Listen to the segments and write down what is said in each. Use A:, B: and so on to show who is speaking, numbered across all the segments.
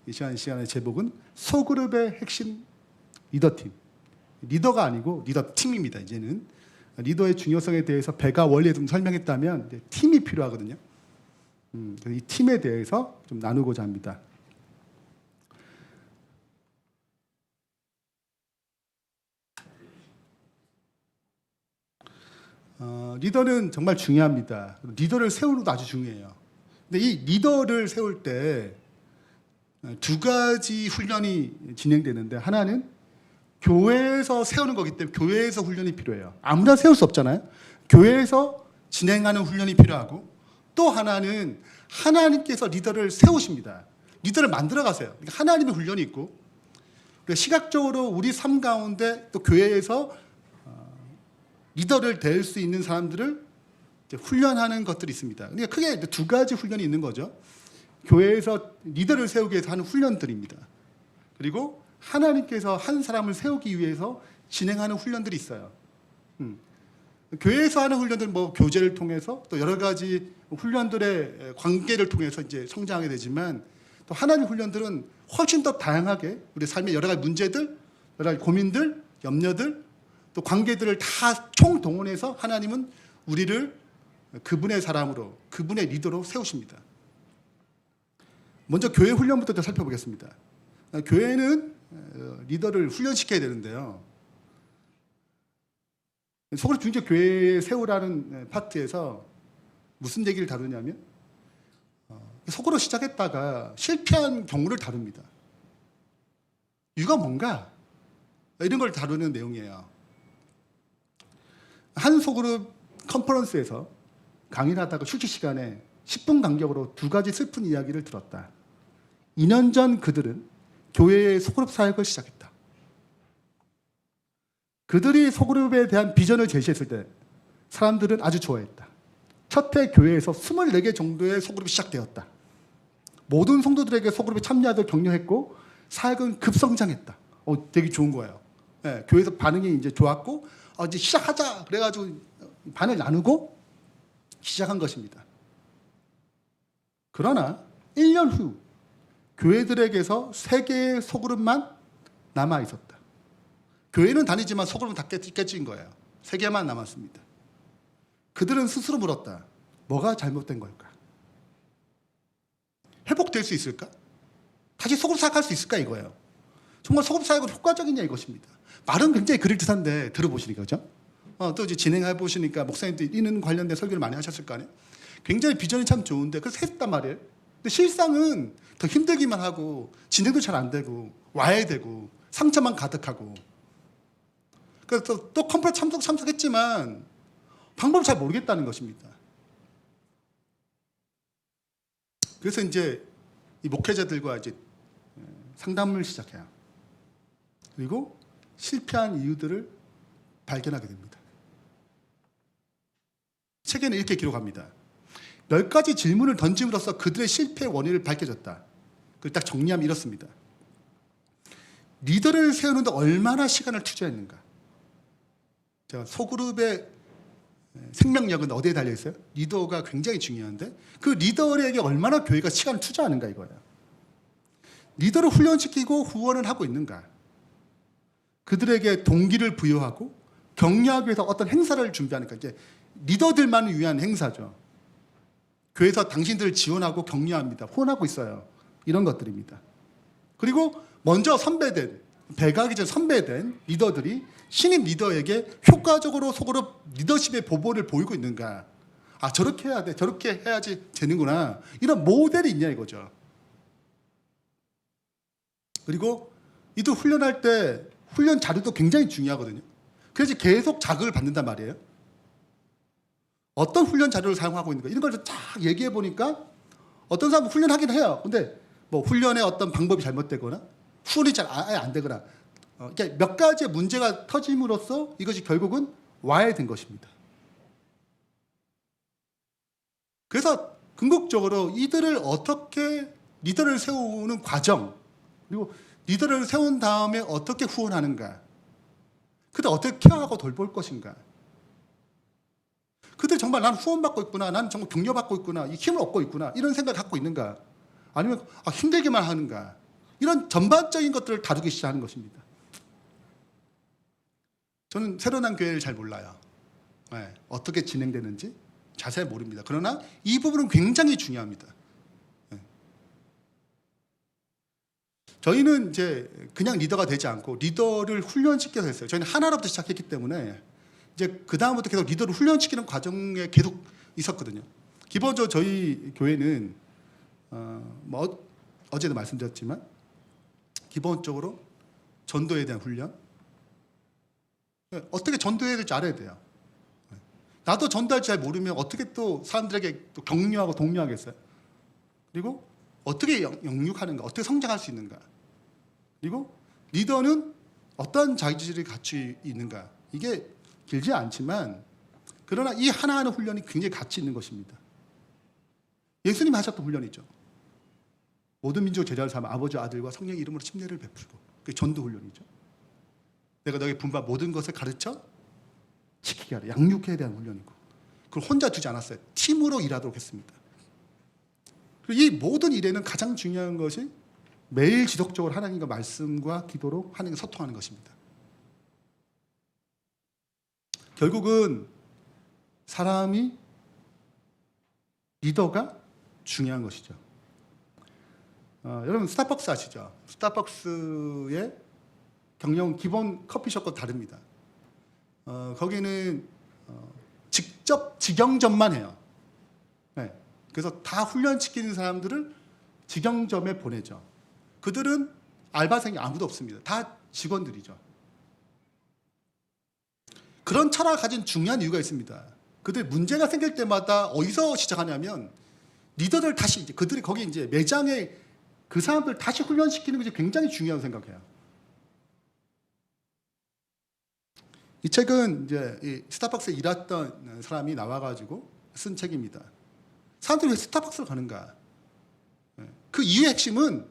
A: 이 시간의 제목은 소그룹의 핵심 리더팀. 리더가 아니고 리더팀입니다. 이제는 리더의 중요성에 대해서 배가 원래 좀 설명했다면 이제 팀이 필요하거든요. 이 팀에 대해서 좀 나누고자 합니다. 리더는 정말 중요합니다. 리더를 세우는 것도 아주 중요해요. 근데 이 리더를 세울 때 두 가지 훈련이 진행되는데, 하나는 교회에서 세우는 거기 때문에 교회에서 훈련이 필요해요. 아무나 세울 수 없잖아요. 교회에서 진행하는 훈련이 필요하고, 또 하나는 하나님께서 리더를 세우십니다. 리더를 만들어 가세요. 그러니까 하나님의 훈련이 있고, 시각적으로 우리 삶 가운데 또 교회에서 리더를 될 수 있는 사람들을 훈련하는 것들이 있습니다. 그러니까 크게 두 가지 훈련이 있는 거죠. 교회에서 리더를 세우기 위해서 하는 훈련들입니다. 그리고 하나님께서 한 사람을 세우기 위해서 진행하는 훈련들이 있어요. 교회에서 하는 훈련들은 뭐 교제를 통해서 또 여러 가지 훈련들의 관계를 통해서 이제 성장하게 되지만, 또 하나님 훈련들은 훨씬 더 다양하게 우리 삶의 여러 가지 문제들, 여러 가지 고민들, 염려들, 또 관계들을 다 총동원해서 하나님은 우리를 그분의 사람으로, 그분의 리더로 세우십니다. 먼저 교회 훈련부터 살펴보겠습니다. 교회는 리더를 훈련시켜야 되는데요. 소그룹 중재 교회에 세우라는 파트에서 무슨 얘기를 다루냐면, 소그룹 시작했다가 실패한 경우를 다룹니다. 이유가 뭔가? 이런 걸 다루는 내용이에요. 한 소그룹 컨퍼런스에서 강의를 하다가 휴식 시간에 10분 간격으로 두 가지 슬픈 이야기를 들었다. 2년 전 그들은 교회의 소그룹 사역을 시작했다. 그들이 소그룹에 대한 비전을 제시했을 때 사람들은 아주 좋아했다. 첫 해 교회에서 24개 정도의 소그룹이 시작되었다. 모든 성도들에게 소그룹에 참여하도록 격려했고 사역은 급성장했다. 되게 좋은 거예요. 네, 교회에서 반응이 이제 좋았고, 이제 시작하자 그래가지고 반을 나누고 시작한 것입니다. 그러나 1년 후 교회들에게서 3개의 소그룹만 남아 있었다. 교회는 다니지만 소그룹은 다 깨진 거예요. 3개만 남았습니다. 그들은 스스로 물었다. 뭐가 잘못된 걸까? 회복될 수 있을까? 다시 소그룹 사역할 수 있을까? 이거예요. 정말 소그룹 사역은 효과적이냐 이것입니다. 말은 굉장히 그럴듯한데 들어보시니까, 그죠? 또 이제 진행해 보시니까 목사님들이 이는 관련된 설교를 많이 하셨을 거 아니에요? 굉장히 비전이 참 좋은데 그래서 했단 말이에요. 근데 실상은 더 힘들기만 하고 진행도 잘 안 되고 와야 되고 상처만 가득하고, 그래서 또 컨퍼런스 참석했지만 방법을 잘 모르겠다는 것입니다. 그래서 이제 이 목회자들과 이제 상담을 시작해요. 그리고 실패한 이유들을 발견하게 됩니다. 책에는 이렇게 기록합니다. 10가지 질문을 던짐으로써 그들의 실패의 원인을 밝혀졌다. 그걸 딱 정리하면 이렇습니다. 리더를 세우는데 얼마나 시간을 투자했는가? 소그룹의 생명력은 어디에 달려 있어요? 리더가 굉장히 중요한데 그 리더에게 얼마나 교회가 시간을 투자하는가 이거예요. 리더를 훈련시키고 후원을 하고 있는가? 그들에게 동기를 부여하고 격려하기 위해서 어떤 행사를 준비하니까, 이제 리더들만을 위한 행사죠. 교회에서 당신들을 지원하고 격려합니다. 후원하고 있어요. 이런 것들입니다. 그리고 먼저 선배된, 배가기 전 선배된 리더들이 신입 리더에게 효과적으로 소그룹 리더십의 보복을 보이고 있는가? 저렇게 해야 돼. 저렇게 해야지 되는구나. 이런 모델이 있냐 이거죠. 그리고 이들 훈련할 때 훈련 자료도 굉장히 중요하거든요. 그래서 계속 자극을 받는단 말이에요. 어떤 훈련 자료를 사용하고 있는가 이런 걸 쫙 얘기해 보니까 어떤 사람은 훈련하긴 해요. 근데 뭐 훈련의 어떤 방법이 잘못되거나 후원이 잘 아예 안 되거나, 몇 가지의 문제가 터짐으로써 이것이 결국은 와야 된 것입니다. 그래서 궁극적으로 이들을 어떻게 리더를 세우는 과정, 그리고 리더를 세운 다음에 어떻게 후원하는가, 그들 어떻게 케어하고 돌볼 것인가, 그들 정말 난 후원받고 있구나, 난 정말 격려받고 있구나, 이 힘을 얻고 있구나 이런 생각을 갖고 있는가, 아니면 힘들게만 하는가? 이런 전반적인 것들을 다루기 시작하는 것입니다. 저는 새로 난 교회를 잘 몰라요. 네, 어떻게 진행되는지 자세히 모릅니다. 그러나 이 부분은 굉장히 중요합니다. 네. 저희는 이제 그냥 리더가 되지 않고 리더를 훈련시켜서 했어요. 저희는 하나로부터 시작했기 때문에 이제 그 다음부터 계속 리더를 훈련시키는 과정에 계속 있었거든요. 기본적으로 저희 교회는 어제도 말씀드렸지만 기본적으로 전도에 대한 훈련, 어떻게 전도해야 될지 알아야 돼요. 나도 전도할 줄 잘 모르면 어떻게 또 사람들에게 또 격려하고 독려하겠어요. 그리고 어떻게 영육하는가, 어떻게 성장할 수 있는가, 그리고 리더는 어떤 자질이 갖추 있는가. 이게 길지 않지만 그러나 이 하나하나 훈련이 굉장히 가치 있는 것입니다. 예수님이 하셨던 훈련이죠. 모든 민족 제자를 삼아 아버지 아들과 성령의 이름으로 침례를 베풀고, 그게 전도 훈련이죠. 내가 너에게 분바 모든 것을 가르쳐 지키게 하라. 양육해야 대한 훈련이고, 그걸 혼자 두지 않았어요. 팀으로 일하도록 했습니다. 그리고 이 모든 일에는 가장 중요한 것이 매일 지속적으로 하나님과 말씀과 기도로 하나님과 소통하는 것입니다. 결국은 사람이 리더가 중요한 것이죠. 여러분 스타벅스 아시죠? 스타벅스의 경영 기본 커피숍과 다릅니다. 거기는 직접 직영점만 해요. 네. 그래서 다 훈련시키는 사람들을 직영점에 보내죠. 그들은 알바생이 아무도 없습니다. 다 직원들이죠. 그런 철학을 가진 중요한 이유가 있습니다. 그들 문제가 생길 때마다 어디서 시작하냐면 리더들 다시 이제 그들이 거기 이제 매장에 그 사람들 다시 훈련시키는 것이 굉장히 중요하다고 생각해요. 이 책은 이제 이 스타벅스에 일했던 사람이 나와가지고 쓴 책입니다. 사람들이 왜 스타벅스를 가는가? 그 이유의 핵심은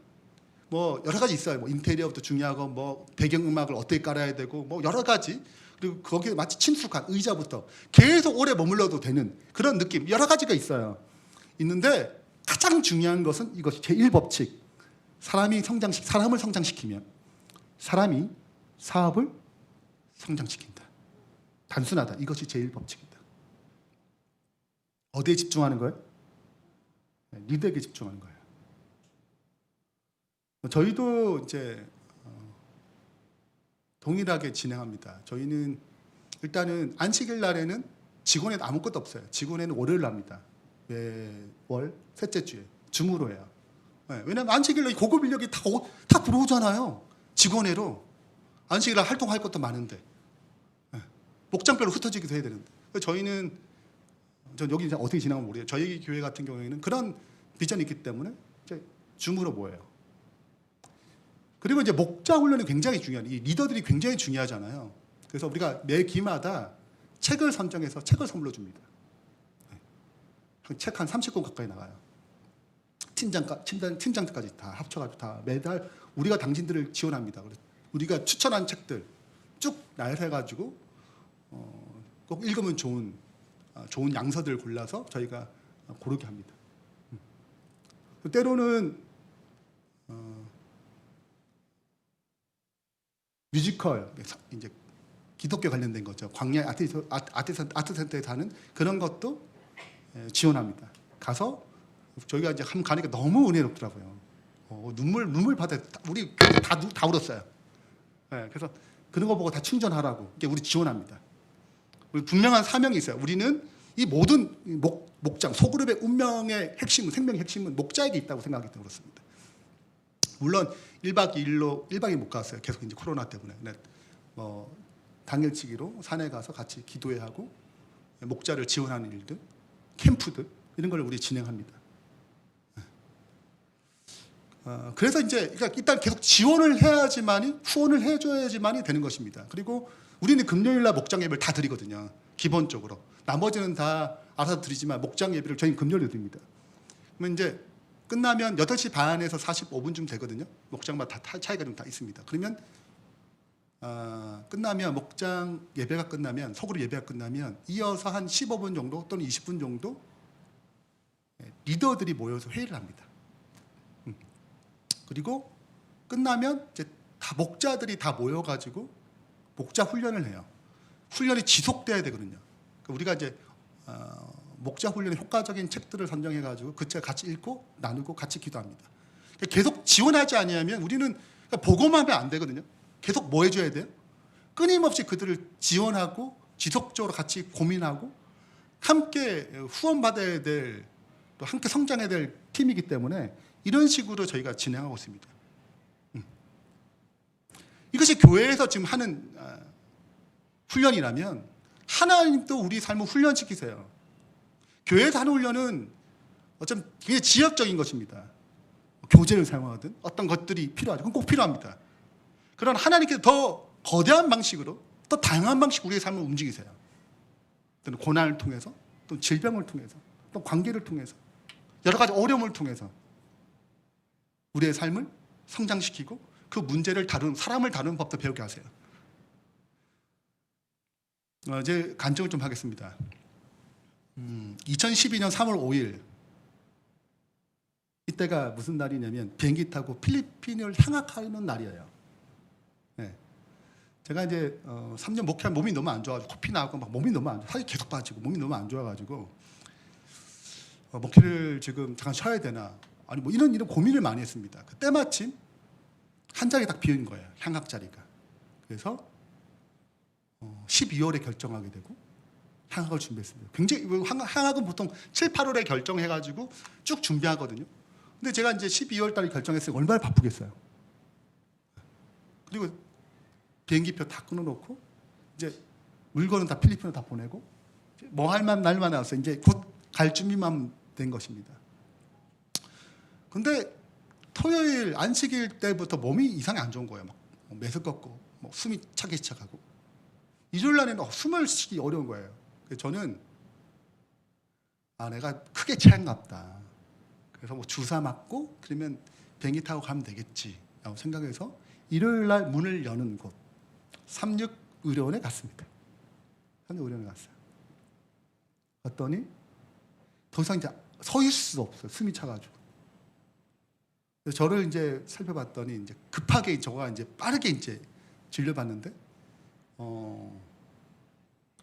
A: 뭐 여러 가지 있어요. 뭐 인테리어부터 중요하고 뭐 배경음악을 어떻게 깔아야 되고 뭐 여러 가지. 그리고 거기에 마치 친숙한 의자부터 계속 오래 머물러도 되는 그런 느낌 여러 가지가 있어요. 있는데 가장 중요한 것은 이것이 제1법칙. 사람을 성장시키면 사람이 사업을 성장시킨다. 단순하다. 이것이 제1법칙이다. 어디에 집중하는 거예요? 리더에게 집중하는 거예요. 저희도 이제 동일하게 진행합니다. 저희는 일단은 안식일 날에는 직원에는 아무것도 없어요. 직원에는 월요일 납니다. 매월 셋째 주에 줌으로 해요. 왜냐하면 안식일 날 고급 인력이 다 들어오잖아요. 직원회로 안식일 날 활동할 것도 많은데 목장별로 흩어지기도 해야 되는데 저희는 전 여기 어떻게 진행하면 모르겠어요. 저희 교회 같은 경우에는 그런 비전이 있기 때문에 이제 줌으로 모여요. 그리고 이제 목자 훈련이 굉장히 중요한, 이 리더들이 굉장히 중요하잖아요. 그래서 우리가 매 기마다 책을 선정해서 책을 선물로 줍니다. 책 한 30권 가까이 나가요. 팀장까지 다 합쳐가지고 다 매달 우리가 당신들을 지원합니다. 그래서 우리가 추천한 책들 쭉 나열해가지고 꼭 읽으면 좋은 양서들 골라서 저희가 고르게 합니다. 때로는 뮤지컬, 이제 기독교 관련된 거죠. 광야 아트센터에 사는 그런 것도 지원합니다. 가서 저희가 이제 한번 가니까 너무 은혜롭더라고요. 눈물 받아 우리 다 울었어요. 네, 그래서 그런 거 보고 다 충전하라고 이제 우리 지원합니다. 우리 분명한 사명이 있어요. 우리는 이 모든 목장 소그룹의 운명의 핵심은 생명의 핵심은 목자에게 있다고 생각하기 때문에 그렇습니다. 물론 1박 2일 못 갔어요. 계속 이제 코로나 때문에. 당일치기로 산에 가서 같이 기도회 하고 목자를 지원하는 일들, 캠프들 이런 걸 우리 진행합니다. 그래서 이제 그러니까 일단 계속 지원을 해야지만이 후원을 해줘야지만이 되는 것입니다. 그리고 우리는 금요일날 목장 예배를 다 드리거든요. 기본적으로 나머지는 다 알아서 드리지만 목장 예배를 저희는 금요일에 드립니다. 그러면 이제 끝나면 8시 반에서 45분쯤 되거든요. 목장마다 다 차이가 좀 다 있습니다. 그러면 끝나면 목장 예배가 끝나면 소그룹 예배가 끝나면 이어서 한 15분 정도 또는 20분 정도 리더들이 모여서 회의를 합니다. 그리고 끝나면 이제 다 목자들이 다 모여가지고 목자 훈련을 해요. 훈련이 지속돼야 되거든요. 그러니까 우리가 이제 목자 훈련의 효과적인 책들을 선정해가지고 그 책 같이 읽고 나누고 같이 기도합니다. 그러니까 계속 지원하지 아니하면 우리는 그러니까 보고만 하면 안 되거든요. 계속 뭐 해줘야 돼요? 끊임없이 그들을 지원하고 지속적으로 같이 고민하고 함께 후원받아야 될, 또 함께 성장해야 될 팀이기 때문에 이런 식으로 저희가 진행하고 있습니다. 이것이 교회에서 지금 하는 훈련이라면 하나님도 우리 삶을 훈련시키세요. 교회에서 하는 훈련은 어쩜 굉장히 지역적인 것입니다. 교재를 사용하든 어떤 것들이 필요하죠. 그건 꼭 필요합니다. 그런 하나님께서 더 거대한 방식으로 또 다양한 방식으로 우리의 삶을 움직이세요. 또는 고난을 통해서, 또 질병을 통해서, 또 관계를 통해서, 여러 가지 어려움을 통해서 우리의 삶을 성장시키고 그 문제를 다루는, 사람을 다루는 법도 배우게 하세요. 이제 간증을 좀 하겠습니다. 2012년 3월 5일 이때가 무슨 날이냐면 비행기 타고 필리핀을 향학하는 날이에요. 네. 제가 이제 3년 목회한 몸이 너무 안 좋아가지고 코피 나고 막 몸이 너무 안 좋아, 살이 계속 빠지고 몸이 너무 안 좋아가지고 목회를 지금 잠깐 쉬어야 되나, 아니 뭐 이런 고민을 많이 했습니다. 그때 마침 한 자리 딱 비어있는 거예요. 향학 자리가. 그래서 12월에 결정하게 되고 향학을 준비했습니다. 굉장히 향학은 보통 7, 8월에 결정해가지고 쭉 준비하거든요. 근데 제가 이제 12월 달에 결정했으니 얼마나 바쁘겠어요. 그리고 비행기표 다 끊어놓고 이제 물건은 다 필리핀으로 다 보내고 뭐 할 만 날만 나왔어요. 이제 곧 갈 준비만 된 것입니다. 근데 토요일 안식일 때부터 몸이 이상이 안 좋은 거예요. 막 메스껍고 뭐 숨이 차기 시작하고 일요일 날에는 숨을 쉬기 어려운 거예요. 그래서 저는 내가 크게 체한가 보다. 그래서 뭐 주사 맞고 그러면 비행기 타고 가면 되겠지라고 생각해서 일요일 날 문을 여는 곳 삼육의료원에 갔습니다. 삼육의료원에 갔어요. 갔더니 더 이상 이제 서 있을 수 없어요. 숨이 차가지고. 그래서 저를 이제 살펴봤더니 이제 급하게 저가 이제 빠르게 이제 진료받는데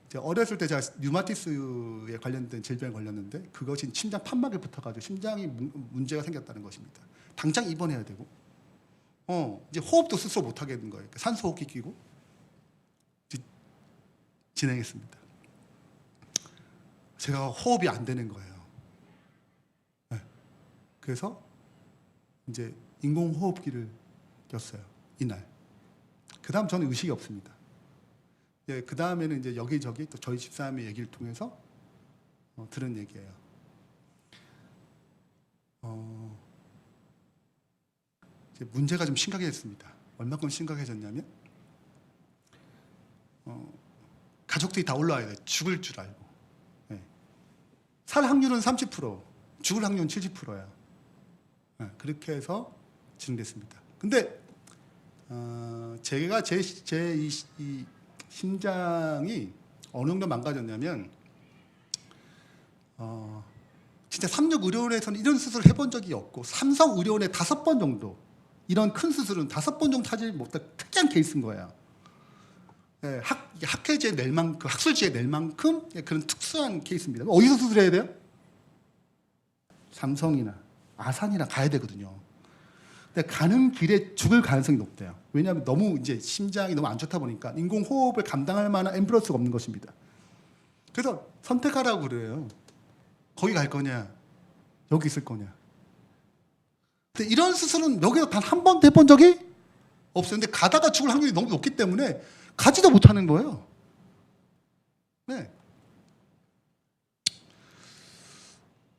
A: 이제 어렸을 때 제가 류마티스에 관련된 질병에 걸렸는데 그것이 심장 판막에 붙어가지고 심장이 문제가 생겼다는 것입니다. 당장 입원해야 되고 이제 호흡도 스스로 못하게 된 거예요. 산소 호흡기 끼고 진행했습니다. 제가 호흡이 안 되는 거예요. 네. 그래서 이제 인공호흡기를 꼈어요. 이날. 그 다음 저는 의식이 없습니다. 예, 그 다음에는 이제 여기저기 또 저희 집사람의 얘기를 통해서 들은 얘기예요. 이제 문제가 좀 심각해졌습니다. 얼마큼 심각해졌냐면 가족들이 다 올라와야 돼. 죽을 줄 알고. 예. 살 확률은 30%, 죽을 확률은 70%예요. 예, 그렇게 해서 진행됐습니다. 근데 제가 제 이 심장이 어느 정도 망가졌냐면 진짜 삼육의료원에서는 이런 수술을 해본 적이 없고 삼성의료원에 5번 정도 이런 큰 수술은 5번 정도 하지 못한 특이한 케이스인 거예요. 예, 학회지에 낼 만큼, 학술지에 낼 만큼 그런 특수한 케이스입니다. 어디서 수술해야 돼요? 삼성이나 아산이나 가야 되거든요. 근데 가는 길에 죽을 가능성이 높대요. 왜냐하면 너무 이제 심장이 너무 안 좋다 보니까 인공호흡을 감당할 만한 앰뷸런스가 없는 것입니다. 그래서 선택하라고 그래요. 거기 갈 거냐, 여기 있을 거냐. 근데 이런 수술은 여기서 단 한 번도 해본 적이 없어요. 근데 가다가 죽을 확률이 너무 높기 때문에 가지도 못하는 거예요. 네.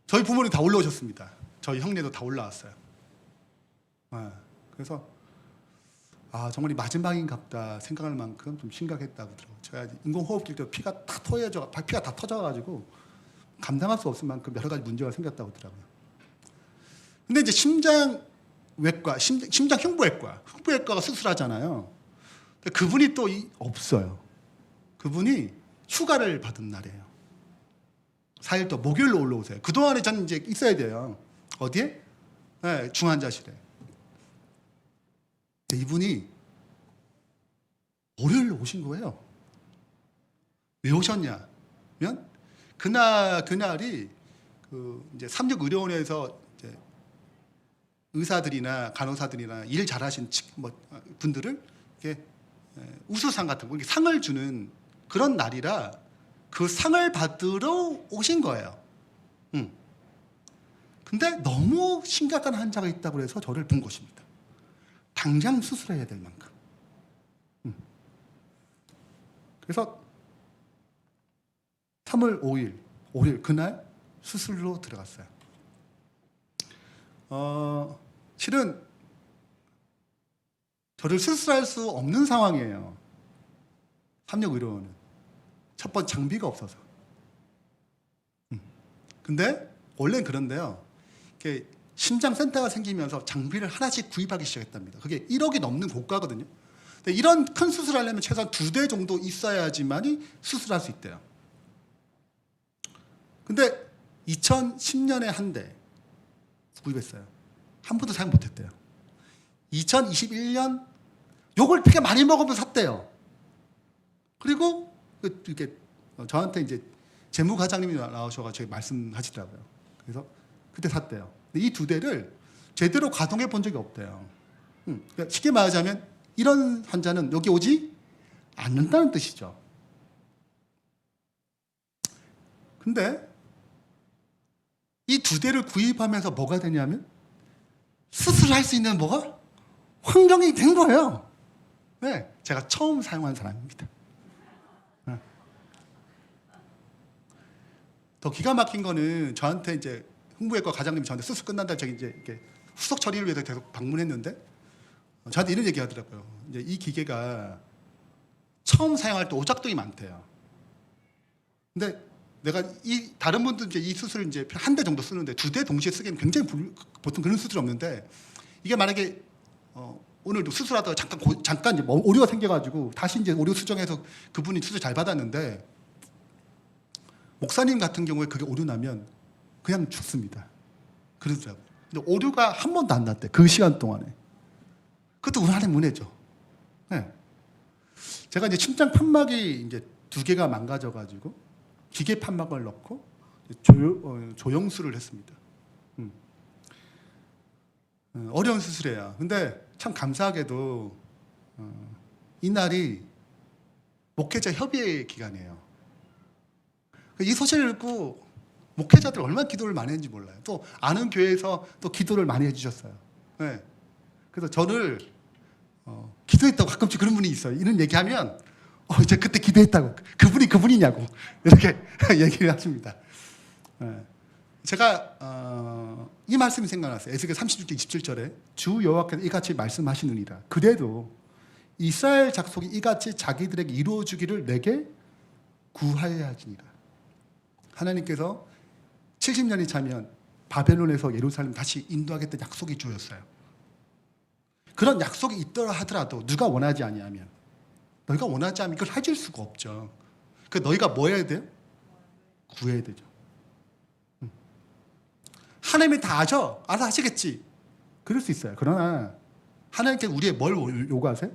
A: 저희 부모님 다 올라오셨습니다. 저희 형네도 다 올라왔어요. 네. 그래서 정말 마지막인갑다 생각할 만큼 좀 심각했다고 들어요. 제가 인공호흡기 때 피가 다 터져가지고 감당할 수 없을 만큼 여러 가지 문제가 생겼다고 하더라고요. 근데 이제 심장외과, 흉부외과가 수술하잖아요. 그분이 또 없어요. 그분이 휴가를 받은 날이에요. 4일 또 목요일로 올라오세요. 그동안에 저는 이제 있어야 돼요. 어디에? 네, 중환자실에. 이분이 월요일에 오신 거예요. 왜 오셨냐면 그날이 그 이제 삼육의료원에서 이제 의사들이나 간호사들이나 일 잘하신 분들을 이렇게 우수상 같은 거, 이렇게 상을 주는 그런 날이라 그 상을 받으러 오신 거예요. 근데 너무 심각한 환자가 있다고 해서 저를 본 것입니다. 당장 수술해야 될 만큼. 그래서 3월 5일 그날 수술로 들어갔어요. 실은 저를 수술할 수 없는 상황이에요. 삼육의료원은 첫 번째 장비가 없어서. 근데 원래는 그런데요. 이렇게 심장센터가 생기면서 장비를 하나씩 구입하기 시작했답니다. 그게 1억이 넘는 고가거든요. 근데 이런 큰 수술을 하려면 최소한 2대 정도 있어야지만이 수술할 수 있대요. 근데 2010년에 한 대 구입했어요. 한 번도 사용 못했대요. 2021년 욕을 되게 많이 먹으면서 샀대요. 그리고 이렇게 저한테 이제 재무과장님이 나오셔가지고 말씀하시더라고요. 그래서 그때 샀대요. 근데 이 2대를 제대로 가동해 본 적이 없대요. 그러니까 쉽게 말하자면 이런 환자는 여기 오지 않는다는 뜻이죠. 근데 이 2대를 구입하면서 뭐가 되냐면 수술할 수 있는 뭐가 환경이 된 거예요. 네, 제가 처음 사용한 사람입니다. 네. 더 기가 막힌 거는 저한테 이제 흉부외과 과장님이 저한테 수술 끝난다 저기 이제 이렇게 후속 처리를 위해서 계속 방문했는데 저한테 이런 얘기하더라고요. 이제 이 기계가 처음 사용할 때 오작동이 많대요. 근데 내가 이 다른 분들 이제 이 수술을 이제 한 대 정도 쓰는데 2대 동시에 쓰기에는 굉장히 보통 그런 수술이 없는데 이게 만약에 오늘도 수술하다가 잠깐 이제 오류가 생겨가지고 다시 이제 오류 수정해서 그분이 수술 잘 받았는데 목사님 같은 경우에 그게 오류 나면 그냥 죽습니다. 그러더라고요. 근데 오류가 한 번도 안 났대. 그 시간 동안에. 그것도 우리 하나님 은혜죠. 네. 제가 이제 심장 판막이 이제 2개가 망가져가지고 기계 판막을 넣고 조영수를 했습니다. 어려운 수술이에요. 근데 참 감사하게도 이날이 목회자 협의회 기간이에요. 이 소식을 듣고 목회자들 얼마나 기도를 많이 했는지 몰라요. 또 아는 교회에서 또 기도를 많이 해주셨어요. 네. 그래서 저를 기도했다고 가끔씩 그런 분이 있어요. 이런 얘기하면 이제 그때 기도했다고 그분이 그분이냐고 이렇게 얘기를 하십니다. 네. 제가 이 말씀이 생각났어요. 에스겔 36장 27절에 주 여호와께서 이같이 말씀하시느니라. 그래도 이스라엘 족속이 이같이 자기들에게 이루어주기를 내게 구하여야 하지니라. 하나님께서 70년이 차면 바벨론에서 예루살렘 다시 인도하겠다는 약속이 주어졌어요. 그런 약속이 있더라 하더라도 누가 원하지 아니하면 너희가 원하지 않으면 이걸 해줄 수가 없죠. 그 너희가 뭐 해야 돼요? 구해야 되죠. 하나님이 다 알아서 하시겠지. 그럴 수 있어요. 그러나 하나님께 우리의 뭘 요구하세요?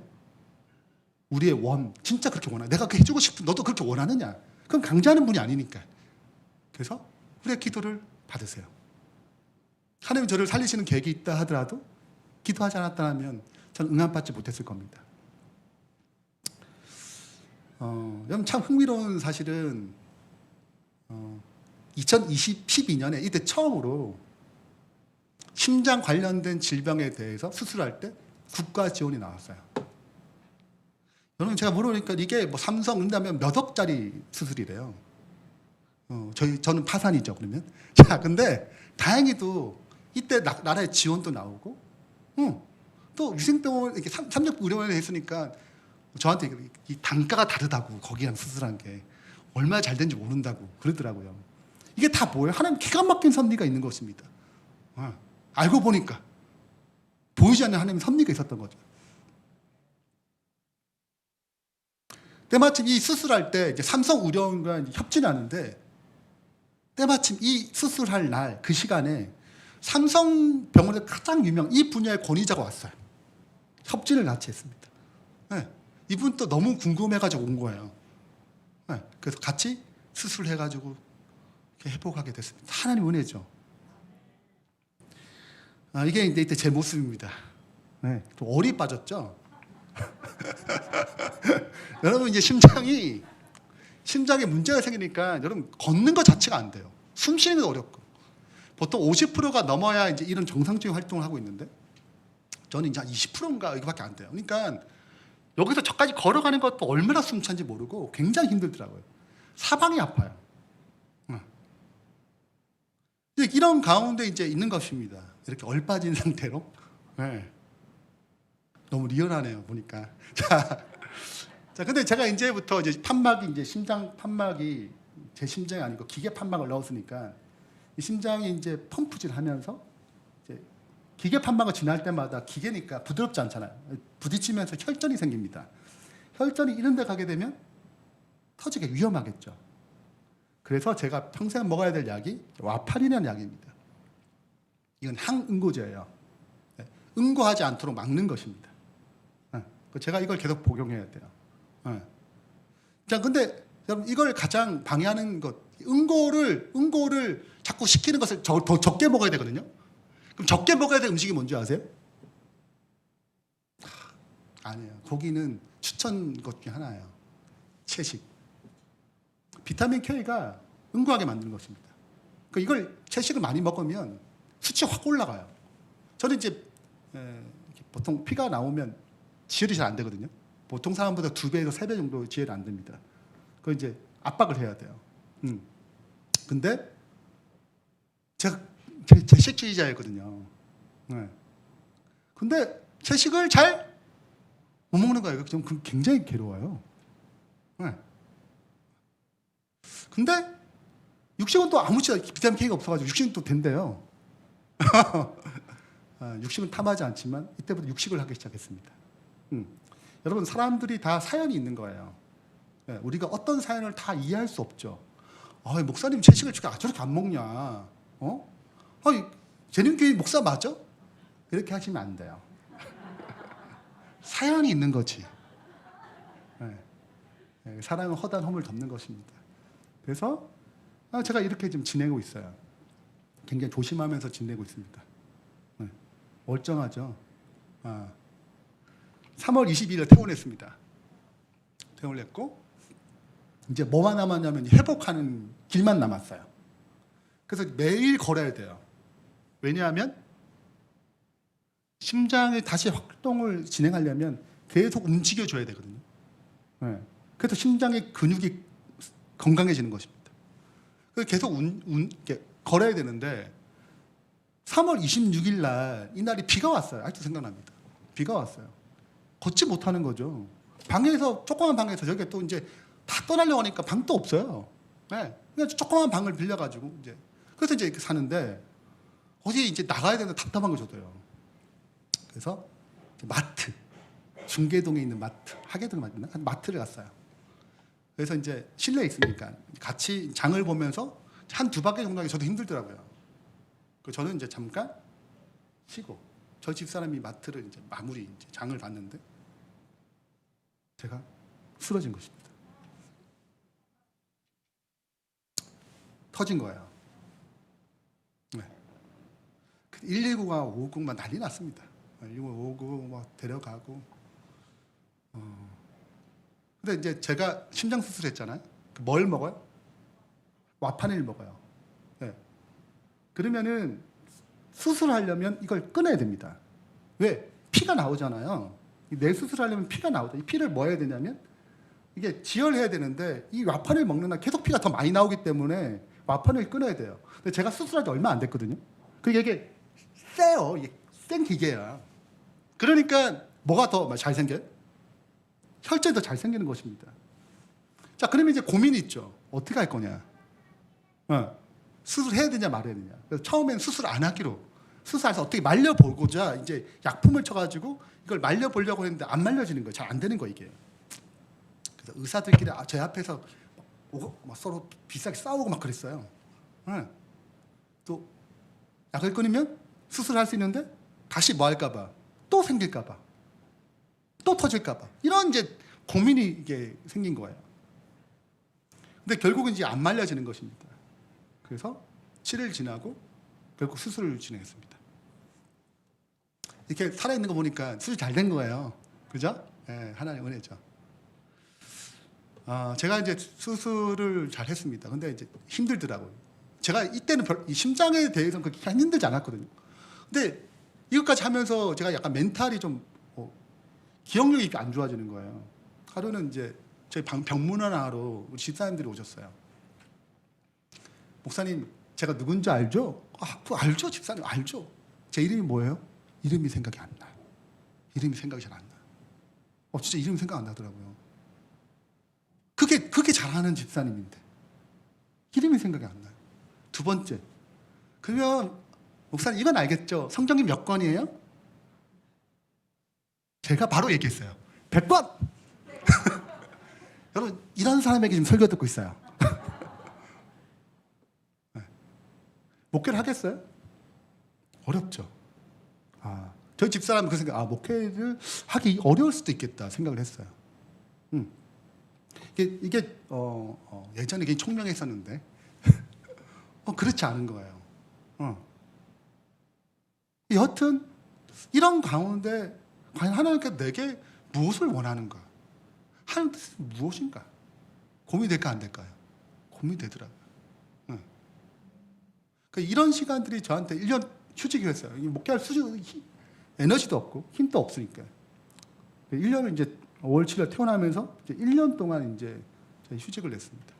A: 우리의 진짜 그렇게 원하. 내가 그렇게 해주고 싶은 너도 그렇게 원하느냐? 그건 강제하는 분이 아니니까. 그래서 우리의 기도를 받으세요. 하나님 저를 살리시는 계획이 있다 하더라도 기도하지 않았다면 저는 응답받지 못했을 겁니다. 여러분 참 흥미로운 사실은 2012년에 이때 처음으로 심장 관련된 질병에 대해서 수술할 때 국가 지원이 나왔어요. 여러분 제가 물어보니까 이게 뭐 삼성 응답하면 몇 억짜리 수술이래요. 저는 파산이죠 그러면. 자 근데 다행히도 이때 나라의 지원도 나오고, 또 위생병원 이렇게 삼육의료원에 했으니까 저한테 이 단가가 다르다고 거기랑 수술한 게 얼마나 잘 되는지 모른다고 그러더라고요. 이게 다 뭐예요? 하나님 기가 막힌 섭리가 있는 것입니다. 알고 보니까 보이지 않는 하나님의 섭리가 있었던 거죠. 때마침 이 수술할 때 이제 삼성의료원과 협진하는데 때마침 이 수술할 날 그 시간에 삼성병원의 가장 유명 이 분야의 권위자가 왔어요. 협진을 같이 했습니다. 네. 이분 또 너무 궁금해가지고 온 거예요. 네. 그래서 같이 수술해가지고 이렇게 회복하게 됐습니다. 하나님 은혜죠. 이게 이때 제 모습입니다. 네. 좀 얼이 빠졌죠. 여러분 이제 심장에 문제가 생기니까 여러분 걷는 것 자체가 안 돼요. 숨 쉬는 게 어렵고 보통 50%가 넘어야 이제 이런 정상적인 활동을 하고 있는데 저는 이제 한 20%인가 이거밖에 안 돼요. 그러니까 여기서 저까지 걸어가는 것도 얼마나 숨찬지 모르고 굉장히 힘들더라고요. 사방이 아파요. 이런 가운데 이제 있는 것입니다. 이렇게 얼빠진 상태로. 네. 너무 리얼하네요 보니까. 자, 근데 제가 이제부터 이제 판막이 이제 심장 판막이 제 심장이 아니고 기계 판막을 넣었으니까 이 심장이 이제 펌프질하면서 이제 기계 판막을 지날 때마다 기계니까 부드럽지 않잖아요. 부딪히면서 혈전이 생깁니다. 혈전이 이런 데 가게 되면 터지기 위험하겠죠. 그래서 제가 평생 먹어야 될 약이 와파린이라는 약입니다. 이건 항응고제예요. 응고하지 않도록 막는 것입니다. 제가 이걸 계속 복용해야 돼요. 자, 근데 여러분 이걸 가장 방해하는 것, 응고를 자꾸 시키는 것을 더 적게 먹어야 되거든요. 그럼 적게 먹어야 될 음식이 뭔지 아세요? 아니에요. 고기는 추천 것 중에 하나예요. 채식. 비타민 K가 응고하게 만드는 것입니다. 그러니까 이걸 채식을 많이 먹으면 수치가 확 올라가요. 저는 이제 보통 피가 나오면 지혈이 잘 안 되거든요. 보통 사람보다 2배에서 3배 정도 지혈이 안 됩니다. 그걸 이제 압박을 해야 돼요. 근데 제가 채식주의자였거든요. 근데 채식을 잘 못 먹는 거예요. 좀 굉장히 괴로워요. 근데 육식은 또 아무렇지 비타민 K가 없어가지고 육식은 또 된대요. 육식은 탐하지 않지만 이때부터 육식을 하기 시작했습니다. 여러분 사람들이 다 사연이 있는 거예요. 우리가 어떤 사연을 다 이해할 수 없죠. 목사님 채식을 저렇게 안 먹냐? 재림교회 목사 맞아? 이렇게 하시면 안 돼요. 사연이 있는 거지. 사랑은 허다한 허물 덮는 것입니다. 그래서 제가 이렇게 좀 지내고 있어요. 굉장히 조심하면서 지내고 있습니다. 멀쩡하죠. 3월 22일에 퇴원했습니다. 퇴원을 했고 이제 뭐만 남았냐면 회복하는 길만 남았어요. 그래서 매일 걸어야 돼요. 왜냐하면 심장이 다시 활동을 진행하려면 계속 움직여줘야 되거든요. 그래서 심장의 근육이 건강해지는 것입니다. 그래서 계속 이렇게 걸어야 되는데 3월 26일 날 이날이 비가 왔어요. 아직도 생각납니다. 비가 왔어요. 걷지 못하는 거죠. 방에서 조그만 방에서 저기 또 이제 다 떠나려고 하니까 방도 없어요. 그냥 조그만 방을 빌려가지고 이제 그래서 이제 이렇게 사는데 어디 이제 나가야 되는데 답답한 거 저도요. 그래서 마트 중계동에 있는 마트 하계동 맞나 마트를 갔어요. 그래서 이제 실내에 있으니까 같이 장을 보면서 한 2바퀴 정도 하기 저도 힘들더라고요. 그래서 저는 이제 잠깐 쉬고 저 집사람이 마트를 이제 마무리 이제 장을 봤는데 제가 쓰러진 것입니다. 터진 거예요. 119가 오고 막 난리 났습니다. 119 오고 막 데려가고. 근데 이제 제가 심장 수술했잖아요. 뭘 먹어요? 와파닐 먹어요. 그러면은 수술하려면 이걸 끊어야 됩니다. 왜? 피가 나오잖아요. 뇌 수술하려면 피가 나오죠. 이 피를 뭐 해야 되냐면 이게 지혈해야 되는데 이 와파닐 먹는 날 계속 피가 더 많이 나오기 때문에 와파닐 끊어야 돼요. 근데 제가 수술한 지 얼마 안 됐거든요. 그게 이게 세요. 이게 센 기계야. 그러니까 뭐가 더 잘생겨요? 혈전이 더 잘생기는 것입니다. 자, 그러면 이제 고민이 있죠. 어떻게 할 거냐? 수술해야 되냐 말아야 되냐. 그래서 처음에는 수술 안 하기로 수술해서 어떻게 말려보고자 이제 약품을 쳐가지고 이걸 말려보려고 했는데 안 말려지는 거예요. 잘 안 되는 거예요, 이게. 그래서 의사들끼리 제 앞에서 막 서로 비싸게 싸우고 막 그랬어요. 또 약을 끊으면 수술할 수 있는데 다시 뭐 할까봐 또 생길까봐 또 터질까봐 이런 이제 고민이 이게 생긴 거예요. 근데 결국은 이제 안 말려지는 것입니다. 그래서 7일 지나고 결국 수술을 진행했습니다. 이렇게 살아있는 거 보니까 수술 잘 된 거예요. 그죠? 네, 하나님 은혜죠. 제가 이제 수술을 잘 했습니다. 근데 이제 힘들더라고요. 제가 이때는 이 심장에 대해서는 그렇게 힘들지 않았거든요. 근데 이것까지 하면서 제가 약간 멘탈이 좀 기억력이 안 좋아지는 거예요. 하루는 이제 저희 병문안하러 우리 집사님들이 오셨어요. 목사님, 제가 누군지 알죠? 그거 알죠, 집사님 알죠. 제 이름이 뭐예요? 이름이 생각이 안 나요. 이름이 생각이 잘 안 나요. 진짜 이름이 생각 안 나더라고요. 그게 잘하는 집사님인데 이름이 생각이 안 나요. 두 번째, 그러면 목사님 이건 알겠죠? 성경이 몇 권이에요? 제가 바로 얘기했어요. 100권! 여러분, 이런 사람에게 지금 설교 듣고 있어요. 네. 목회를 하겠어요? 어렵죠. 저희 집사람은 그 생각, 목회를 하기 어려울 수도 있겠다 생각을 했어요. 이게 예전에 굉장히 총명했었는데 그렇지 않은 거예요. 여튼 이런 가운데 과연 하나님께서 내게 무엇을 원하는가? 하는 뜻은 무엇인가? 고민이 될까 안 될까요? 고민이 되더라고요. 그러니까 이런 시간들이 저한테 1년 휴직이었어요. 목회할 에너지도 없고 힘도 없으니까. 1년을 이제 5월 7일 태어나면서 이제 1년 동안 이제 휴직을 냈습니다.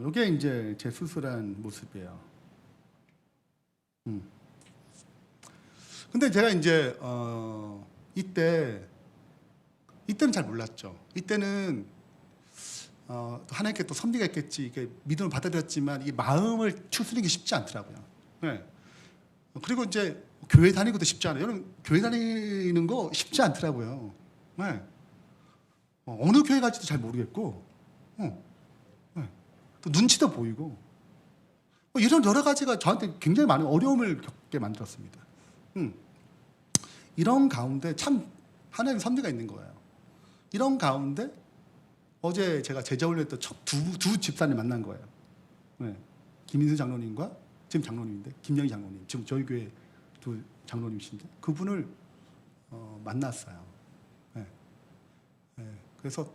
A: 이게 이제 제 수술한 모습이에요. 근데 제가 이제 이때는 잘 몰랐죠. 이때는 하나님께 또 섭리가 있겠지. 이게 믿음을 받아들였지만 이 마음을 추스리기 쉽지 않더라고요. 네. 그리고 이제 교회 다니고도 쉽지 않아요. 여러분 교회 다니는 거 쉽지 않더라고요. 네. 어느 교회 갈지도 잘 모르겠고, 네. 또 눈치도 보이고, 이런 여러 가지가 저한테 굉장히 많은 어려움을 겪게 만들었습니다. 이런 가운데 참 하나님의 섭리가 있는 거예요. 이런 가운데 어제 제가 제자훈련 때 두 집사님 만난 거예요. 네. 김인수 장로님과 지금 장로님인데 김영희 장로님, 지금 저희 교회 두 장로님이신데 그분을 만났어요. 네. 네. 그래서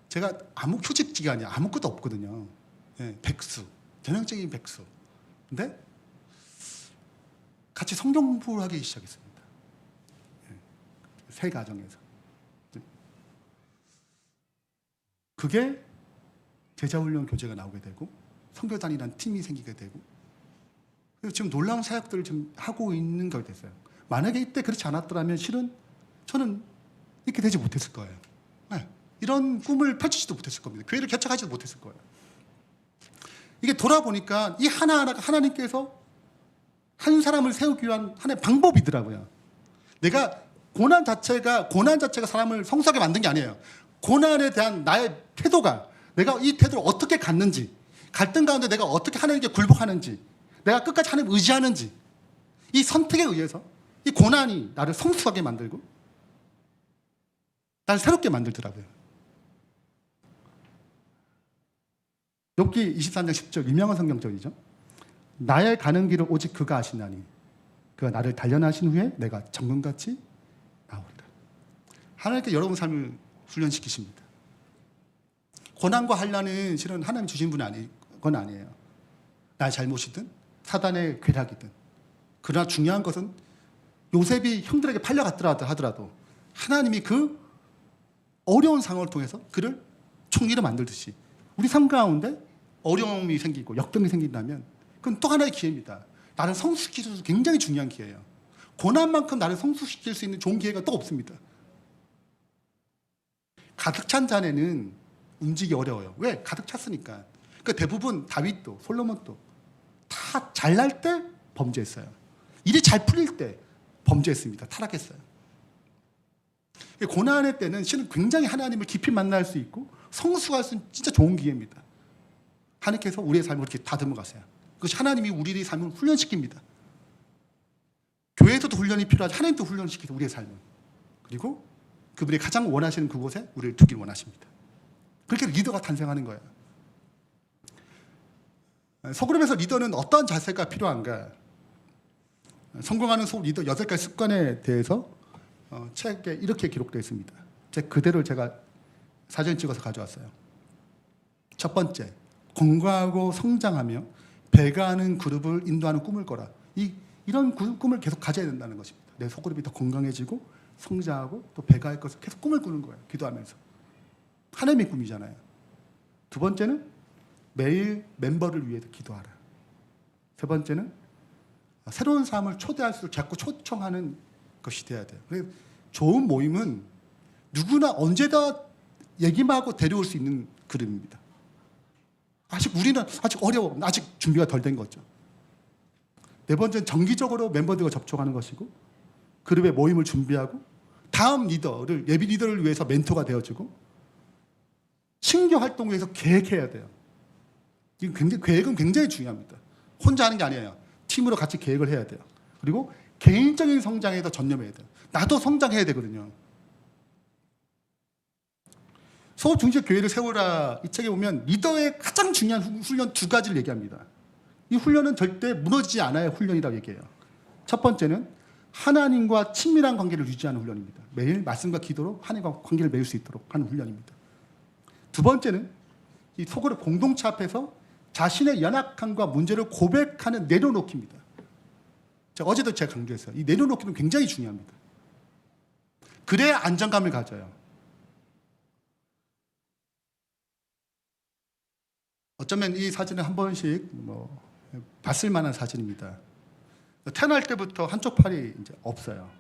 A: 제가 휴직 기간이 아무것도 없거든요. 네. 백수, 전형적인 백수. 근데 같이 성경 공부를 하기 시작했습니다. 네. 새 가정에서. 그게 제자훈련 교재가 나오게 되고 선교단이라는 팀이 생기게 되고, 그래서 지금 놀라운 사역들을 지금 하고 있는 걸 됐어요. 만약에 이때 그렇지 않았더라면 실은 저는 이렇게 되지 못했을 거예요. 네. 이런 꿈을 펼치지도 못했을 겁니다. 교회를 개척하지도 못했을 거예요. 이게 돌아보니까 이 하나하나가 하나님께서 한 사람을 세우기 위한 하나의 방법이더라고요. 내가 고난 자체가 사람을 성숙하게 만든 게 아니에요. 고난에 대한 나의 태도가, 내가 이 태도를 어떻게 갖는지, 갈등 가운데 내가 어떻게 하나님께 굴복하는지, 내가 끝까지 하나님을 의지하는지, 이 선택에 의해서 이 고난이 나를 성숙하게 만들고 나를 새롭게 만들더라고요. 욥기 23장 10절 유명한 성경절이죠. 나의 가는 길을 오직 그가 아시나니 그가 나를 단련하신 후에 내가 정금같이 나오리라. 하나님께 여러분 삶을 훈련시키십니다. 고난과 환난은 실은 하나님 주신 건 아니에요. 나의 잘못이든 사단의 괴락이든. 그러나 중요한 것은 요셉이 형들에게 팔려갔더라 하더라도 하나님이 그 어려운 상황을 통해서 그를 총리로 만들듯이 우리 삶 가운데 어려움이 생기고 역병이 생긴다면 그건 또 하나의 기회입니다. 나를 성숙시키는 것도 굉장히 중요한 기회예요. 고난만큼 나를 성숙시킬 수 있는 좋은 기회가 또 없습니다. 가득 찬 잔에는 움직이기 어려워요. 왜? 가득 찼으니까. 그러니까 대부분 다윗도 솔로몬도 다 잘날 때 범죄했어요. 일이 잘 풀릴 때 범죄했습니다. 타락했어요. 고난의 때는 실은 굉장히 하나님을 깊이 만날 수 있고 성숙할 수 있는 진짜 좋은 기회입니다. 하나님께서 우리의 삶을 이렇게 다듬어 가세요. 그것이 하나님이 우리의 삶을 훈련시킵니다. 교회 교회에서도 훈련이 필요하지. 하나님도 훈련을 시키죠. 우리의 삶은. 그리고 그분이 가장 원하시는 그곳에 우리를 두길 원하십니다. 그렇게 리더가 탄생하는 거예요. 소그룹에서 리더는 어떤 자세가 필요한가? 성공하는 리더 8가지 습관에 대해서 책에 이렇게 기록되어 있습니다. 그대로 제가 사진 찍어서 가져왔어요. 첫 번째, 건강하고 성장하며 배가하는 그룹을 인도하는 꿈을 꿔라. 이런 꿈을 계속 가져야 된다는 것입니다. 내 소그룹이 더 건강해지고 성장하고 또 배가할 것을 계속 꿈을 꾸는 거예요. 기도하면서. 하나님의 꿈이잖아요. 두 번째는 매일 멤버를 위해 기도하라. 세 번째는 새로운 사람을 초대할수록 자꾸 초청하는 것이 돼야 돼요. 그래서 좋은 모임은 누구나 언제나 얘기만 하고 데려올 수 있는 그룹입니다. 우리는 아직 어려워. 아직 준비가 덜 된 거죠. 네 번째는 정기적으로 멤버들과 접촉하는 것이고 그룹의 모임을 준비하고 다음 리더를 예비 리더를 위해서 멘토가 되어주고 신규 활동을 위해서 계획해야 돼요. 계획은 굉장히 중요합니다. 혼자 하는 게 아니에요. 팀으로 같이 계획을 해야 돼요. 그리고 개인적인 성장에 더 전념해야 돼요. 나도 성장해야 되거든요. 소업 중심 교회를 세우라 이 책에 보면 리더의 가장 중요한 훈련 2가지를 얘기합니다. 이 훈련은 절대 무너지지 않아야 훈련이라고 얘기해요. 첫 번째는 하나님과 친밀한 관계를 유지하는 훈련입니다. 매일 말씀과 기도로 하나님과 관계를 맺을 수 있도록 하는 훈련입니다. 두 번째는 이 소그룹 공동체 앞에서 자신의 연약함과 문제를 고백하는 내려놓기입니다. 어제도 제가 강조했어요. 이 내려놓기는 굉장히 중요합니다. 그래야 안정감을 가져요. 어쩌면 이 사진은 한 번씩 봤을 만한 사진입니다. 태어날 때부터 한쪽 팔이 이제 없어요.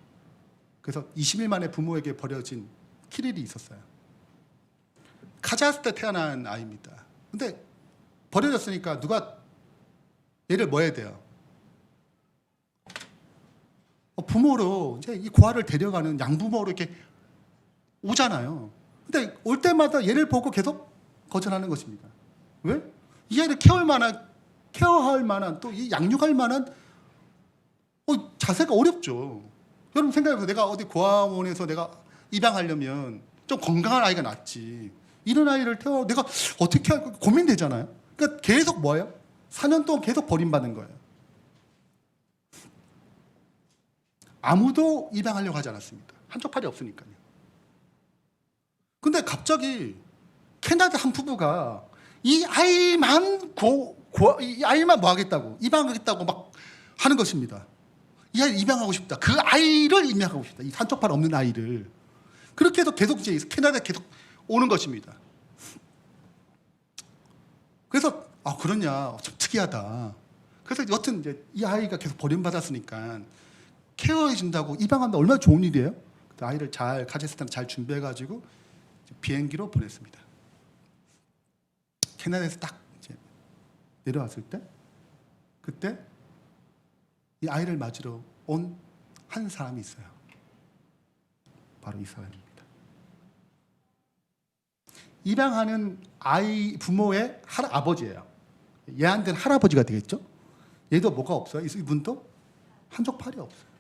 A: 그래서 20일 만에 부모에게 버려진 키릴이 있었어요. 카자흐스탄 때 태어난 아이입니다. 근데 버려졌으니까 누가 얘를 뭐 해야 돼요? 부모로 이제 이 고아를 데려가는 양부모로 이렇게 오잖아요. 근데 올 때마다 얘를 보고 계속 거절하는 것입니다. 왜? 이 아이를 케어할 만한 또 이 양육할 만한 자세가 어렵죠. 여러분 생각해보세요. 내가 어디 고아원에서 내가 입양하려면 좀 건강한 아이가 낫지. 이런 아이를 내가 어떻게 할까 고민되잖아요. 그러니까 계속 뭐예요? 4년 동안 계속 버림받는 거예요. 아무도 입양하려고 하지 않았습니다. 한쪽 팔이 없으니까요. 근데 갑자기 캐나다 한 부부가 이 아이만 뭐 하겠다고 입양하겠다고 막 하는 것입니다. 이 아이를 입양하고 싶다. 그 아이를 입양하고 싶다. 이 한쪽 팔 없는 아이를. 그렇게 해서 계속 이제 캐나다에 계속 오는 것입니다. 그래서 그러냐 좀 특이하다. 그래서 여튼 이제 이 아이가 계속 버림받았으니까 케어해 준다고 입양한다. 얼마나 좋은 일이에요. 그 아이를 잘 카자흐스탄 잘 준비해가지고 비행기로 보냈습니다. 캐나다에서 딱 이제 내려왔을 때 그때 이 아이를 맞으러 온 한 사람이 있어요. 바로 이 사람입니다. 입양하는 아이 부모의 아버지예요. 얘한테는 할아버지가 되겠죠. 얘도 뭐가 없어요. 이분도 한쪽 팔이 없어요.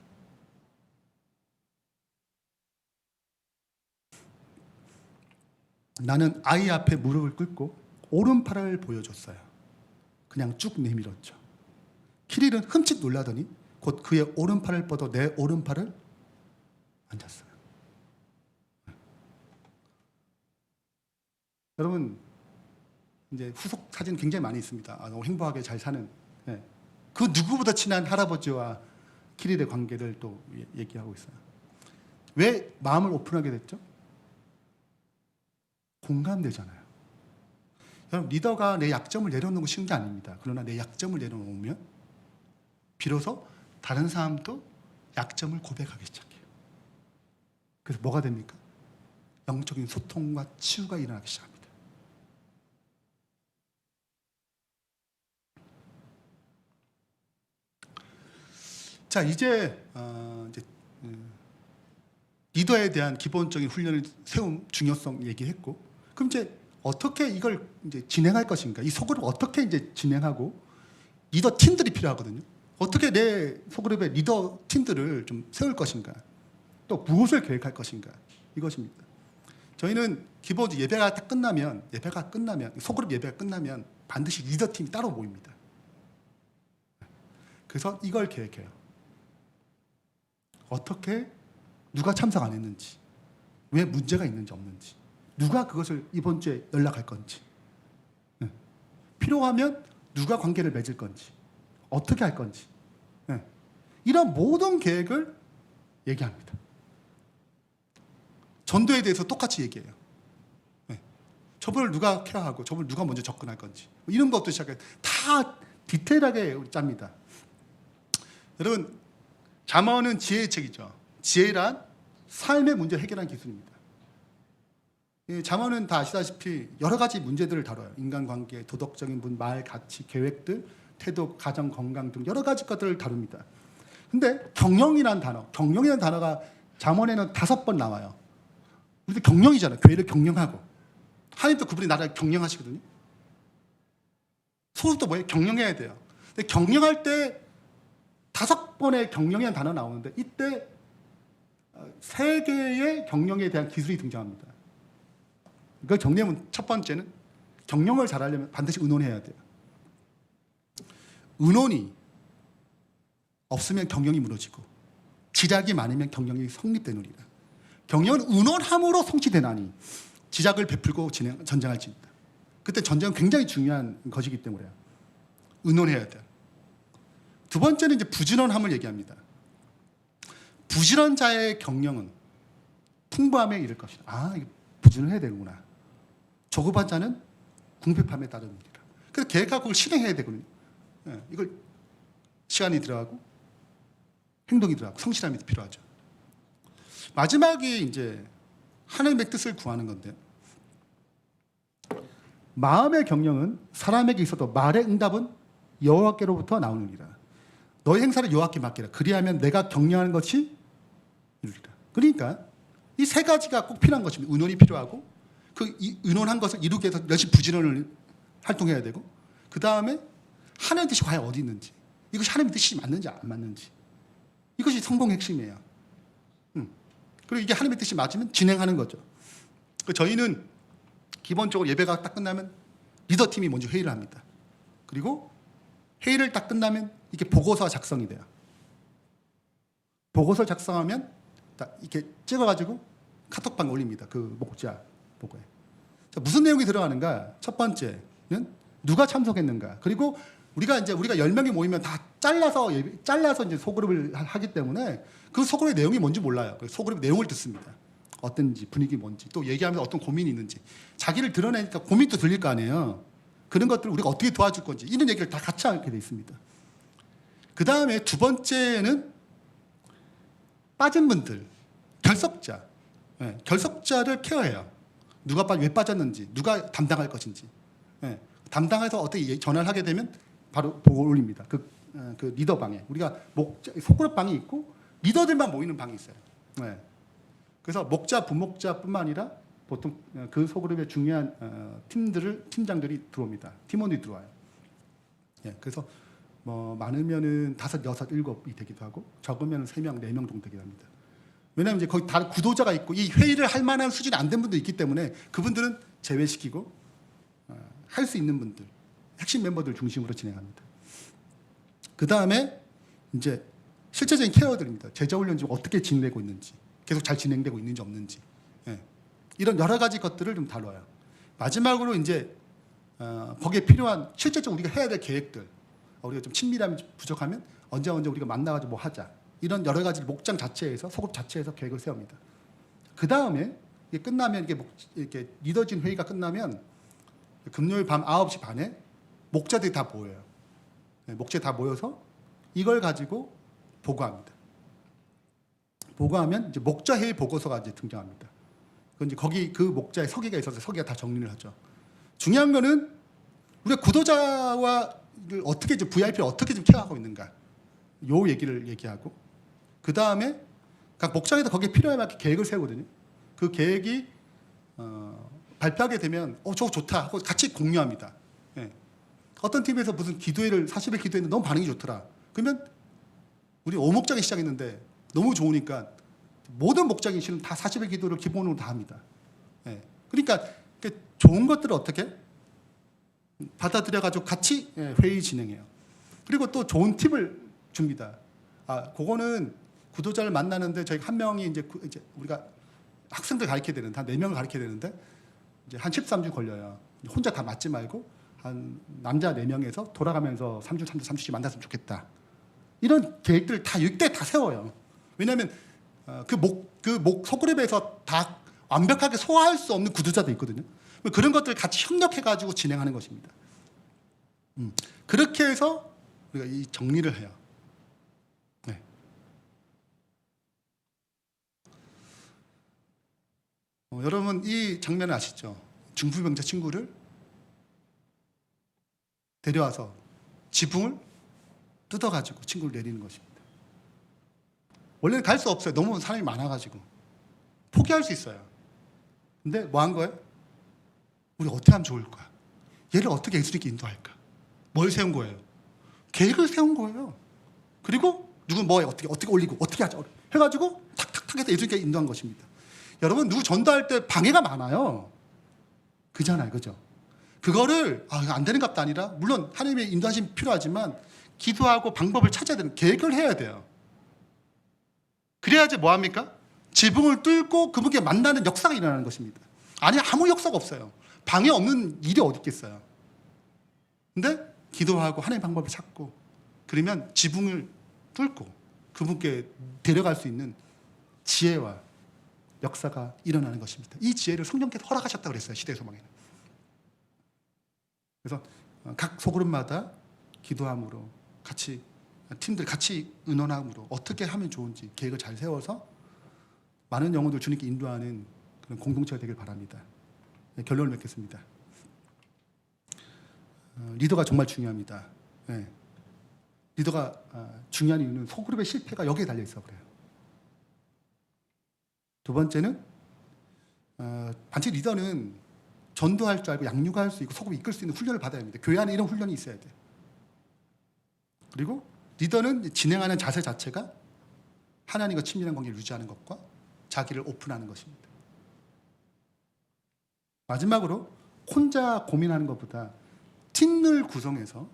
A: 나는 아이 앞에 무릎을 꿇고 오른팔을 보여줬어요. 그냥 쭉 내밀었죠. 키릴은 흠칫 놀라더니 곧 그의 오른팔을 뻗어 내 오른팔을 만졌어요. 여러분 이제 후속 사진 굉장히 많이 있습니다. 너무 행복하게 잘 사는 그 누구보다 친한 할아버지와 키릴의 관계를 또 얘기하고 있어요. 왜 마음을 오픈하게 됐죠? 공감되잖아요. 여러분 리더가 내 약점을 내려놓는 거 쉬운 게 아닙니다. 그러나 내 약점을 내려놓으면 비로소 다른 사람도 약점을 고백하기 시작해요. 그래서 뭐가 됩니까? 영적인 소통과 치유가 일어나기 시작합니다. 자 이제 리더에 대한 기본적인 훈련을 세운 중요성 얘기했고, 그럼 이제 어떻게 이걸 이제 진행할 것인가? 이 소그룹을 어떻게 이제 진행하고 리더 팀들이 필요하거든요. 어떻게 내 소그룹의 리더 팀들을 좀 세울 것인가, 또 무엇을 계획할 것인가, 이것입니다. 저희는 기본 예배가 끝나면 소그룹 예배가 끝나면 반드시 리더 팀이 따로 모입니다. 그래서 이걸 계획해요. 어떻게, 누가 참석 안 했는지, 왜 문제가 있는지 없는지, 누가 그것을 이번 주에 연락할 건지, 필요하면 누가 관계를 맺을 건지, 어떻게 할 건지, 이런 모든 계획을 얘기합니다. 전도에 대해서 똑같이 얘기해요. 저분을 누가 케어하고 저분을 누가 먼저 접근할 건지, 이런 것도 시작해 다 디테일하게 짭니다. 여러분, 잠언은 지혜의 책이죠. 지혜란 삶의 문제 해결하는 기술입니다. 잠언은 다 아시다시피 여러 가지 문제들을 다뤄요. 인간관계, 도덕적인 문, 말, 가치, 계획들, 태도, 가정, 건강 등 여러 가지 것들을 다룹니다. 근데 경영이라는 단어가 잠언에는 5번 나와요. 우리도 경영이잖아요. 교회를 경영하고. 하나님도 그분이 나라를 경영하시거든요. 소속도 뭐예요? 경영해야 돼요. 근데 경영할 때 5번의 경영이라는 단어 나오는데, 이때 3개의 경영에 대한 기술이 등장합니다. 그걸 정리하면, 첫 번째는 경영을 잘하려면 반드시 의논해야 돼요. 의논이 없으면 경영이 무너지고, 지략이 많으면 경영이 성립되느니라. 경영은 의논함으로 성취되나니 지략을 베풀고 전쟁할지니라. 그때 전쟁은 굉장히 중요한 것이기 때문에 의논해야 돼요. 두 번째는 이제 부지런함을 얘기합니다. 부지런 자의 경영은 풍부함에 이를 것이다. 아, 이거 부지런해야 되는구나. 조급한 자는 궁핍함에 따르느니라. 그래서 계획하고 그걸 실행해야 되거든요. 이걸 시간이 들어가고 행동이 들어가고 성실함이 필요하죠. 마지막이 이제 하나님의 뜻을 구하는 건데요. 마음의 경영은 사람에게 있어도 말의 응답은 여호와께로부터 나오느니라. 너의 행사를 여호와께 맡기라. 그리하면 내가 경영하는 것이 이루리라. 그러니까 이 3가지가 꼭 필요한 것입니다. 의논이 필요하고, 그 의논한 것을 이루기 위해서 열심히 부지런을 활동해야 되고, 그 다음에 하나님의 뜻이 과연 어디 있는지, 이것이 하나님의 뜻이 맞는지 안 맞는지, 이것이 성공의 핵심이에요. 그리고 이게 하나님의 뜻이 맞으면 진행하는 거죠. 저희는 기본적으로 예배가 딱 끝나면 리더팀이 먼저 회의를 합니다. 그리고 회의를 딱 끝나면 이게 보고서가 작성이 돼요. 보고서 작성하면 이렇게 찍어가지고 카톡방에 올립니다. 그 목자 보고에. 무슨 내용이 들어가는가? 첫 번째는 누가 참석했는가. 그리고 우리가 10명이 모이면 다 잘라서 이제 소그룹을 하기 때문에 그 소그룹의 내용이 뭔지 몰라요. 소그룹의 내용을 듣습니다. 어떤지, 분위기 뭔지, 또 얘기하면서 어떤 고민이 있는지, 자기를 드러내니까 고민도 들릴 거 아니에요. 그런 것들을 우리가 어떻게 도와줄 건지, 이런 얘기를 다 같이 하게 돼 있습니다. 그 다음에 두 번째는 빠진 분들, 결석자, 결석자를 케어해요. 누가 왜 빠졌는지, 누가 담당할 것인지, 담당해서 어떻게 전화를 하게 되면 바로 보고 올립니다. 그 리더방에 우리가 소그룹 방이 있고 리더들만 모이는 방이 있어요. 그래서 목자, 부목자뿐만 아니라 보통 그 소그룹의 중요한 팀장들이 들어옵니다. 팀원들이 들어와요. 그래서 뭐 많으면은 5, 6, 7이 되기도 하고, 적으면 3명, 4명 정도 되기도 합니다. 왜냐하면 이제 거기 다 구도자가 있고 이 회의를 할 만한 수준이 안 된 분도 있기 때문에 그분들은 제외시키고 할 수 있는 분들, 핵심 멤버들 중심으로 진행합니다. 그 다음에 이제 실제적인 케어들입니다. 제자훈련 중 어떻게 진행되고 있는지, 계속 잘 진행되고 있는지 없는지, 이런 여러 가지 것들을 좀 다뤄요. 마지막으로 이제 거기에 필요한 실제적으로 우리가 해야 될 계획들, 우리가 좀 친밀함이 부족하면 언제 우리가 만나가지고 뭐 하자, 이런 여러 가지 목장 자체에서, 소그룹 자체에서 계획을 세웁니다. 그 다음에 이게 끝나면 이렇게 리더진 회의가 끝나면 금요일 밤 9시 반에 목자들이 다 모여요. 목자들이 다 모여서 이걸 가지고 보고합니다. 보고하면 이제 목자 회의 보고서가 이제 등장합니다. 그건 이제 거기 그 목자의 서기가 있어서 서기가 다 정리를 하죠. 중요한 거는 우리가 구도자와 어떻게 좀 VIP를 어떻게 좀 케어하고 있는가, 요 얘기를 얘기하고, 그 다음에 각 목장에서 거기에 필요에 맞게 계획을 세우거든요. 그 계획이 발표하게 되면 저거 좋다 하고 같이 공유합니다. 어떤 팀에서 무슨 기도회를 40일 기도했는데 너무 반응이 좋더라. 그러면 우리 5목장이 시작했는데 너무 좋으니까 모든 목장이 실은 다 40일 기도를 기본으로 다 합니다. 예. 그러니까 좋은 것들을 어떻게 받아들여가지고 같이 회의 진행해요. 그리고 또 좋은 팁을 줍니다. 그거는 구도자를 만나는데 저희 한 명이 이제 우리가 학생들 가르쳐야 되는데 한 4명을 가르쳐야 되는데 이제 한 13주 걸려요. 혼자 다 맞지 말고 한 남자 4명에서 돌아가면서 3주, 3주, 3주씩 만났으면 좋겠다. 이런 계획들을 다 이때 다 세워요. 왜냐하면 소그룹에서 다 완벽하게 소화할 수 없는 구도자도 있거든요. 그런 것들을 같이 협력해가지고 진행하는 것입니다. 그렇게 해서 우리가 이 정리를 해요. 네. 여러분 이 장면을 아시죠? 중풍병자 친구를 데려와서 지붕을 뜯어가지고 친구를 내리는 것입니다. 원래는 갈 수 없어요. 너무 사람이 많아가지고 포기할 수 있어요. 근데 뭐 한 거예요? 우리 어떻게 하면 좋을까? 얘를 어떻게 예수님께 인도할까? 뭘 세운 거예요? 계획을 세운 거예요. 그리고 누구 뭐 어떻게 올리고 어떻게 하자 해가지고 탁탁탁 해서 예수님께 인도한 것입니다. 여러분 누구 전도할 때 방해가 많아요. 그잖아요, 그죠? 그거를 안 되는 값도 아니라 물론 하나님의 인도하심이 필요하지만 기도하고 방법을 찾아야 되는 계획을 해야 돼요. 그래야지 뭐 합니까? 지붕을 뚫고 그분께 만나는 역사가 일어나는 것입니다. 아니 아무 역사가 없어요. 방해 없는 일이 어디 있겠어요. 근데 기도하고 하나님의 방법을 찾고 그러면 지붕을 뚫고 그분께 데려갈 수 있는 지혜와 역사가 일어나는 것입니다. 이 지혜를 성령께서 허락하셨다고 그랬어요. 시대의 소망에는. 그래서 각 소그룹마다 기도함으로 같이 팀들 같이 의논함으로 어떻게 하면 좋은지 계획을 잘 세워서 많은 영혼들 주님께 인도하는 그런 공동체가 되길 바랍니다. 네, 결론을 맺겠습니다. 리더가 정말 중요합니다. 네. 리더가 중요한 이유는 소그룹의 실패가 여기에 달려있어 그래요. 두 번째는 반드시 리더는 전도할 줄 알고 양육할 수 있고 소그룹을 이끌 수 있는 훈련을 받아야 합니다. 교회 안에 이런 훈련이 있어야 돼요. 그리고 리더는 진행하는 자세 자체가 하나님과 친밀한 관계를 유지하는 것과 자기를 오픈하는 것입니다. 마지막으로 혼자 고민하는 것보다 팀을 구성해서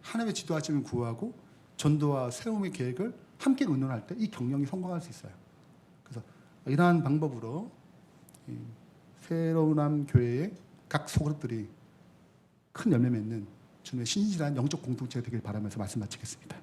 A: 하나님의 지도하심을 구하고 전도와 세움의 계획을 함께 의논할 때 이 경영이 성공할 수 있어요. 그래서 이러한 방법으로 새로운 교회의 각 소그룹들이 큰 열매 맺는 주님의 신실한 영적 공동체가 되길 바라면서 말씀 마치겠습니다.